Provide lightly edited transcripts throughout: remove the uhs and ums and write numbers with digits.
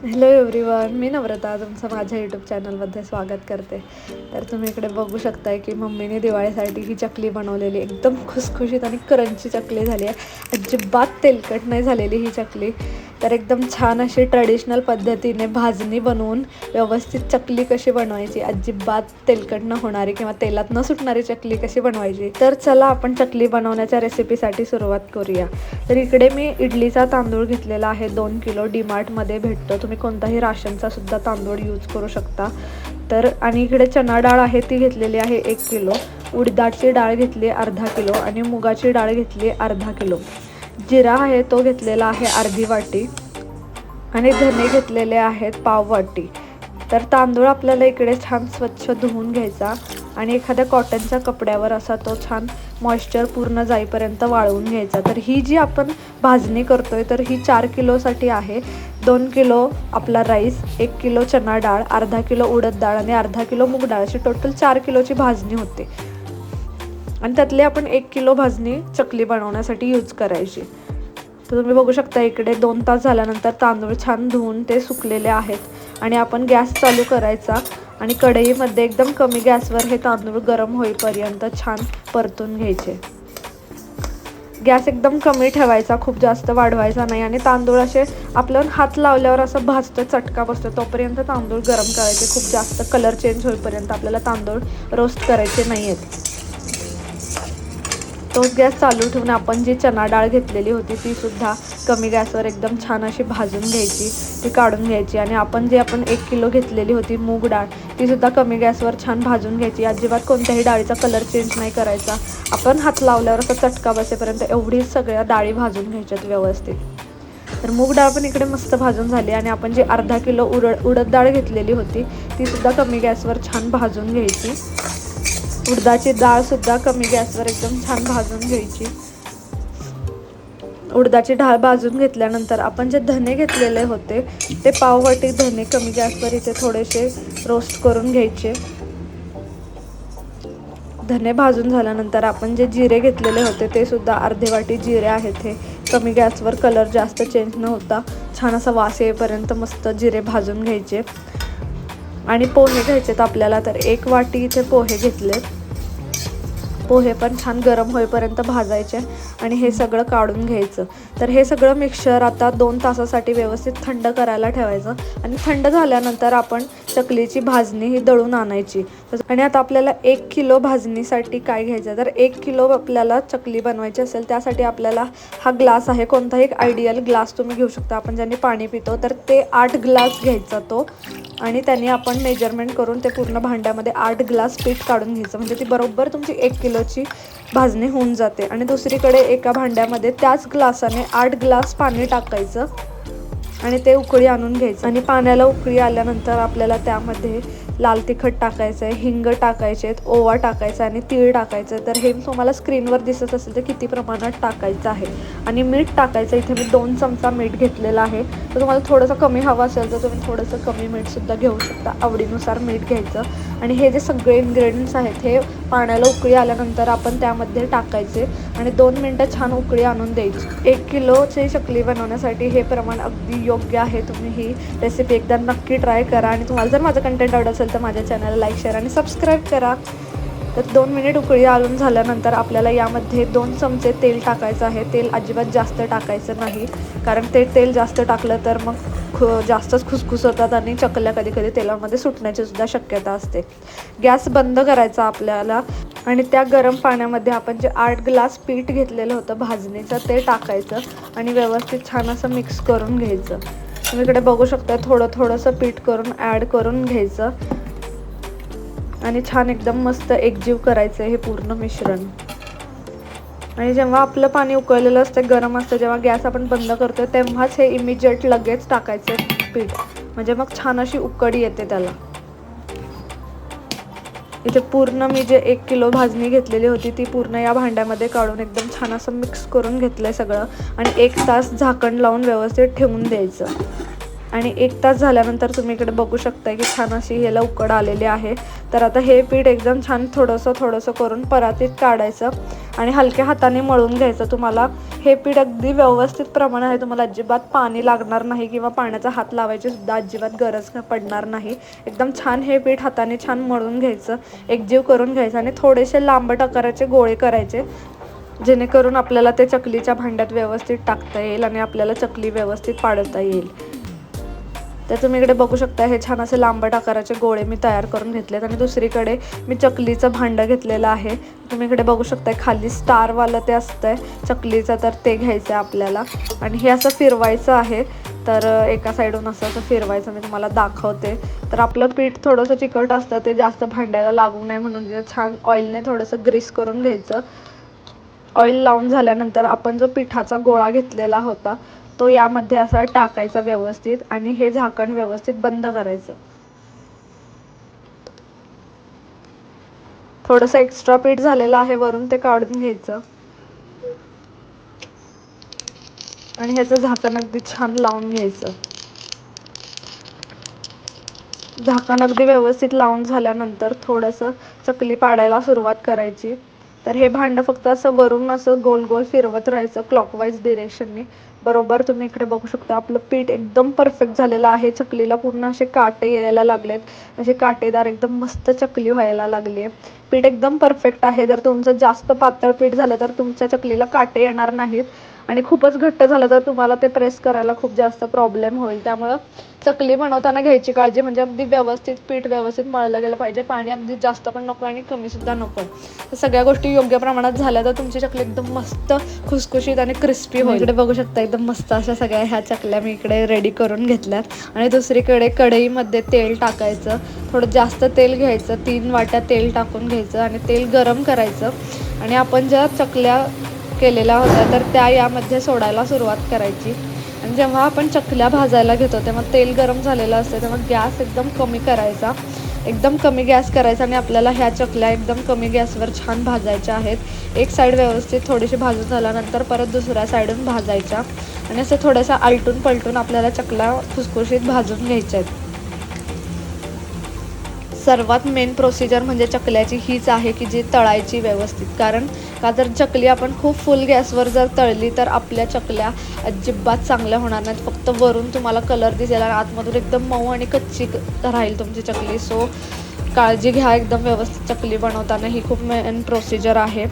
Hello everyone, मी नम्रता तुमचं माझ्या YouTube चॅनलमध्ये स्वागत करते. तर तुम्ही इकडे बघू शकताय की मम्मीने दिवाळीसाठी ही चकली बनवलेली एकदम खुसखुशीत आणि क्रंची चकली झाली आहे. अजिबात तेलकट नाही झालेली ही चकली. तर एकदम छान अशी ट्रेडिशनल पद्धतीने भाजणी बनवून व्यवस्थित चकली कशी बनवायची, अजिबात तेलकट न होणारी किंवा तेलात न सुटणारी चकली कशी बनवायची. तर चला आपण चकली बनवण्याच्या रेसिपीसाठी सुरुवात करूया. तर इकडे मी इडलीचा तांदूळ घेतलेला आहे 2 किलो. डीमार्टमध्ये भेटतो, तुम्ही कोणताही राशनचा सुद्धा तांदूळ यूज करू शकता. तर आणि इकडे चणा डाळ आहे ती घेतलेली आहे 1 किलो. उडदाची डाळ घेतली अर्धा किलो आणि मुगाची डाळ घेतली अर्धा किलो. जिरा आहे तो घेतलेला आहे अर्धी वाटी आणि धने घेतलेले आहेत पाव वाटी. तर तांदूळ आपल्याला इकडे छान स्वच्छ धुवून घ्यायचा आणि एखाद्या कॉटनच्या कपड्यावर असा तो छान मॉइश्चर पूर्ण जाईपर्यंत वाळवून घ्यायचा. तर ही जी आपण भाजणी करतोय तर ही 4 किलोसाठी आहे. 2 किलो आपला राईस, 1 किलो चणा डाळ, अर्धा किलो उडद डाळ आणि अर्धा किलो मूग डाळ अशी टोटल 4 किलोची भाजणी होते. आणि त्यातली आपण 1 किलो भाजणी चकली बनवण्यासाठी यूज करायची. तर तुम्ही बघू शकता इकडे 2 तास झाल्यानंतर तांदूळ छान धुवून ते सुकलेले आहेत आणि आपण गॅस चालू करायचा आणि कढईमध्ये एकदम कमी गॅसवर हे तांदूळ गरम होईपर्यंत छान परतून घ्यायचे. गॅस एकदम कमी ठेवायचा, खूप जास्त वाढवायचा नाही. आणि तांदूळ असे आपल्यावर हात लावल्यावर असं भाजतं, चटका बसतो तोपर्यंत तांदूळ गरम करायचे. खूप जास्त कलर चेंज होईपर्यंत आपल्याला तांदूळ रोस्ट करायचे नाही आहेत. तोच गॅस चालू ठेवून आपण जी चणा डाळ घेतलेली होती ती सुद्धा कमी गॅसवर एकदम छान अशी भाजून घ्यायची, ती काढून घ्यायची. आणि आपण 1 किलो घेतलेली होती मूग डाळ ती सुद्धा कमी गॅसवर छान भाजून घ्यायची. अजिबात कोणत्याही डाळीचा कलर चेंज नाही करायचा. आपण हात लावल्यावर असा चटका बसेपर्यंत एवढी सगळ्या डाळी भाजून घ्यायच्यात व्यवस्थित. तर मूग डाळ पण इकडे मस्त भाजून झाली आणि आपण जी अर्धा किलो उडद डाळ घेतलेली होती ती सुद्धा कमी गॅसवर छान भाजून घ्यायची. उडदाची डाळसुद्धा कमी गॅसवर एकदम छान भाजून घ्यायची. उडदाची डाळ भाजून घेतल्यानंतर आपण जे धने घेतलेले होते ते पाववाटी धने कमी गॅसवर इथे थोडेसे रोस्ट करून घ्यायचे. धने भाजून झाल्यानंतर आपण जे जिरे घेतलेले होते ते सुद्धा अर्धे वाटी जिरे आहेत. हे कमी गॅसवर कलर जास्त चेंज न होता छान असा वास येईपर्यंत मस्त जिरे भाजून घ्यायचे. आणि पोहे घ्यायचेत आपल्याला. तर 1 वाटी इथे पोहे घेतले. पोहे पण छान गरम होईपर्यंत भाजायचे आणि हे सगळं काढून घ्यायचं. तर हे सगळं मिक्सचर आता 2 तासासाठी व्यवस्थित थंड करायला ठेवायचं. आणि थंड झाल्यानंतर आपण चकलीची भाजणी ही दळून आणायची. आणि आता आपल्याला 1 किलो भाजणीसाठी काय घ्यायचं, तर 1 किलो आपल्याला चकली बनवायची असेल त्यासाठी आपल्याला हा ग्लास आहे, कोणताही एक आयडियल ग्लास तुम्ही घेऊ शकता. आपण ज्याने पाणी पितो तर ते 8 ग्लास घ्यायचा तो. आणि त्याने आपण मेजरमेंट करून ते पूर्ण भांड्यामध्ये 8 ग्लास पीठ काढून घ्यायचं. म्हणजे ती बरोबर तुमची 1 किलोची भाजणी होऊन जाते. आणि दुसरीकडे एका भांड्यामध्ये त्याच ग्लासाने 8 ग्लास पाणी टाकायचं आणि ते उकळी आणून घ्यायचं. आणि पाण्याला उकळी आल्यानंतर आपल्याला त्यामध्ये लाल तिखट टाकायचं आहे, हिंग टाकायचे आहेत, ओवा टाकायचा आणि तीळ टाकायचं आहे. तर हे तुम्हाला स्क्रीनवर दिसत असेल तर किती प्रमाणात टाकायचं आहे. आणि मीठ टाकायचं. इथे मी 2 चमचा मीठ घेतलेलं आहे. तर तुम्हाला थोडंसं कमी हवं असेल तर तुम्ही थोडंसं कमी मीठसुद्धा घेऊ शकता. आवडीनुसार मीठ घ्यायचं. आणि हे जे सगळे इन्ग्रेडियंट्स आहेत हे पाण्याला उकळी आल्यानंतर आपण त्यामध्ये टाकायचे आणि 2 मिनटं छान उकळी आणून द्यायची. 1 किलोची चकली बनवण्यासाठी हे प्रमाण अगदी योग्य आहे. तुम्ही ही रेसिपी एकदा नक्की ट्राय करा. आणि तुम्हाला जर माझं कंटेंट आवडत असेल तर माझ्या चॅनलला लाईक, शेअर आणि सबस्क्राईब करा. तर 2 मिनिट उकळी आणून झाल्यानंतर आपल्याला यामध्ये 2 चमचे तेल टाकायचं आहे. तेल अजिबात जास्त टाकायचं नाही, कारण ते तेल जास्त टाकलं तर मग जास्तच खुसखुस होतात आणि चकल्या कधी कधी तेलामध्ये सुटण्याची सुद्धा शक्यता असते. गॅस बंद करायचा आपल्याला आणि त्या गरम पाण्यामध्ये आपण जे 8 ग्लास पीठ घेतलेलं होतं भाजणीचं ते टाकायचं आणि व्यवस्थित छान असं मिक्स करून घ्यायचं. तुम्ही इकडे बघू शकता थोडंसं पीठ करून ॲड करून घ्यायचं आणि छान एकदम मस्त एकजीव करायचं हे पूर्ण मिश्रण. आणि जेव्हा आपलं पाणी उकळलेलं असतं, गरम असतं, जेव्हा गॅस आपण बंद करतो तेव्हाच हे इमिजिएट लगेच टाकायचं पीठ. म्हणजे मग छान अशी उकळी येते त्याला. इथे पूर्ण मी जे 1 किलो भाजणी घेतलेली होती ती पूर्ण या भांड्यामध्ये काढून एकदम छान असं मिक्स करून घेतलं आहे सगळं. आणि 1 तास झाकण लावून व्यवस्थित ठेवून द्यायचं. आणि 1 तास झाल्यानंतर तुम्ही इकडे बघू शकता की छान अशी ह्याला उकड आलेली आहे. तर आता हे पीठ एकदम छान थोडंसं करून परातीत काढायचं आणि हलक्या हाताने मळून घ्यायचं. तुम्हाला हे पीठ अगदी व्यवस्थित प्रमाण आहे, तुम्हाला अजिबात पाणी लागणार नाही किंवा पाण्याचा हात लावायची सुद्धा अजिबात गरज पडणार नाही. एकदम छान हे पीठ हाताने छान मळून घ्यायचं, एकजीव करून घ्यायचं आणि थोडेसे लांबट आकाराचे गोळे करायचे, जेणेकरून आपल्याला ते चकलीच्या भांड्यात व्यवस्थित टाकता येईल आणि आपल्याला चकली व्यवस्थित पाडता येईल. तर तुम्ही इकडे बघू शकता हे छान असे लांबट आकाराचे गोळे मी तयार करून घेतलेत आणि दुसरीकडे मी चकलीचं भांडं घेतलेलं आहे. तुम्ही इकडे बघू शकता खाली स्टारवालं ते असतंय चकलीचं, तर ते घ्यायचं आहे आपल्याला आणि हे असं फिरवायचं आहे. तर एका साईडून असं फिरवायचं, मी तुम्हाला दाखवते. तर आपलं पीठ थोडंसं चिकट असतं, ते जास्त भांड्याला लागू नये म्हणून छान ऑइलने थोडंसं ग्रीस करून घ्यायचं. ऑइल लावून झाल्यानंतर आपण जो पिठाचा गोळा घेतलेला होता तो यामध्ये असा टाकायचा व्यवस्थित आणि हे झाकण व्यवस्थित बंद करायचं. थोडंसं एक्स्ट्रा पीठ झालेलं आहे वरून, ते काढून घ्यायचं आणि ह्याचं झाकण अगदी छान लावून घ्यायचं. झाकण अगदी व्यवस्थित लावून झाल्यानंतर थोडंसं चकली पाडायला सुरुवात करायची. तर हे भांडं फक्त असं वरून असं गोल गोल फिरवत राहायचं क्लॉकवाईज डिरेक्शनने. बरोबर तुम्ही इकडे बघू शकता आपलं पीठ एकदम परफेक्ट झालेलं आहे. चकलीला पूर्ण असे काटे यायला लागलेत, असे काटेदार एकदम मस्त चकली व्हायला लागली आहे. पीठ एकदम परफेक्ट आहे. जर तुमचं जास्त पातळ पीठ झालं तर तुमच्या चकलीला काटे येणार नाहीत आणि खूपच घट्ट झालं तर तुम्हाला ते प्रेस करायला खूप जास्त प्रॉब्लेम होईल. त्यामुळं चकली बनवताना घ्यायची काळजी म्हणजे अगदी व्यवस्थित पीठ व्यवस्थित मळलं गेलं पाहिजे. पाणी अगदी जास्त पण नको आणि कमी सुद्धा नको. तर सगळ्या गोष्टी योग्य प्रमाणात झाल्या तर तुमची चकली एकदम मस्त खुसखुशीत आणि क्रिस्पी होईल. इकडे बघू शकता एकदम मस्त अशा सगळ्या ह्या चकल्या मी इकडे रेडी करून घेतल्यात आणि दुसरीकडे कढईमध्ये तेल टाकायचं. थोडं जास्त तेल घ्यायचं, 3 वाट्या तेल टाकून घ्यायचं आणि तेल गरम करायचं आणि आपण ज्या चकल्या केलेल्या होत्या तर त्या यामध्ये सोडायला सुरुवात करायची. आणि जेव्हा आपण चकल्या भाजायला घेतो तेव्हा तेल गरम झालेलं असतं, तेव्हा गॅस एकदम कमी करायचा, एकदम कमी गॅस करायचा आणि आपल्याला ह्या चकल्या एकदम कमी गॅसवर छान भाजायच्या आहेत. एक साईड व्यवस्थित थोडीशी भाजून झाल्यानंतर परत दुसऱ्या साईडून भाजायच्या आणि असं थोडंसं आलटून पलटून आपल्याला चकल्या खुसखुशीत भाजून घ्यायच्या आहेत. सर्वात मेन प्रोसिजर म्हणजे चकल्याची हीच आहे की जी तळायची व्यवस्थित. कारण का जर चकली आपण खूप फुल गॅसवर जर तळली तर आपल्या चकल्या अजिबात चांगल्या होणार नाहीत. फक्त वरून तुम्हाला कलर दिसेल आणि आतमधून एकदम मऊ आणि कच्ची राहील तुमची चकली. सो काळजी घ्या एकदम व्यवस्थित चकली बनवताना, ही खूप मेन प्रोसिजर आहे.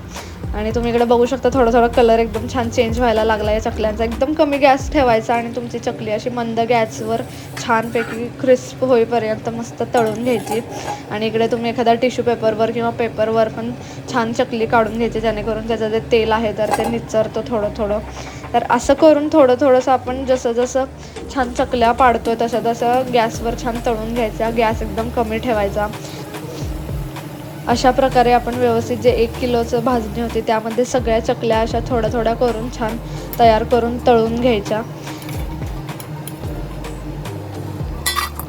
आणि तुम्ही इकडे बघू शकता थोडा कलर एकदम छान चेंज व्हायला लागला या चकल्यांचा. एकदम कमी गॅस ठेवायचा आणि तुमची चकली अशी मंद गॅसवर छानपैकी क्रिस्प होईपर्यंत मस्त तळून घ्यायची. आणि इकडे तुम्ही एखाद्या टिश्यू पेपरवर किंवा पेपरवर पण छान चकली काढून घ्यायची, जेणेकरून त्याचं जे तेल आहे तर ते निचरतं थोडं. तर असं करून थोडंसं आपण जसं छान चकल्या पाडतोय तसं गॅसवर छान तळून घ्यायचा. गॅस एकदम कमी ठेवायचा. अशा प्रकारे आपण व्यवस्थित जे 1 किलोचं भाजणी होती त्यामध्ये सगळ्या चकल्या अशा थोड्या करून छान तयार करून तळून घ्यायच्या.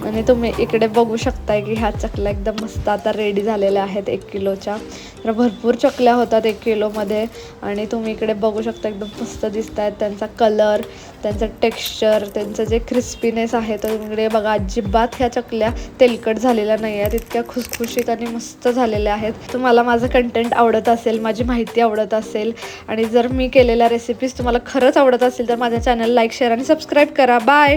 आणि तुम्ही इकडे बघू शकताय की ह्या चकल्या एकदम मस्त आता रेडी झालेल्या आहेत 1 किलोच्या. तर भरपूर चकल्या होतात 1 किलोमध्ये आणि तुम्ही इकडे बघू शकता एकदम मस्त दिसत आहेत. त्यांचा कलर, त्यांचं टेक्स्चर, त्यांचं जे क्रिस्पीनेस आहे तर इकडे बघा अजिबात ह्या चकल्या तेलकट झालेल्या नाही आहेत, इतक्या खुसखुशीत आणि मस्त झालेल्या आहेत. तुम्हाला माझं कंटेंट आवडत असेल, माझी माहिती आवडत असेल आणि जर मी केलेल्या रेसिपीज तुम्हाला खरंच आवडत असेल तर माझ्या चॅनल लाईक, शेअर आणि सबस्क्राईब करा. बाय.